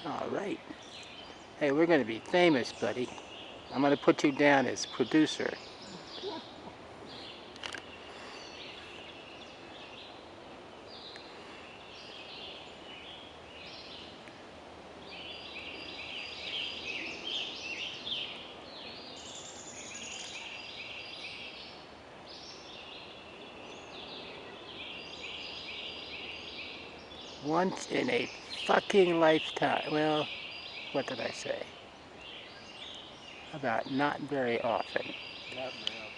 All right. Hey, we're going to be famous, buddy. I'm going to put you down as producer. Once in a fucking lifetime. Well, what did I say? About not very often. Not now.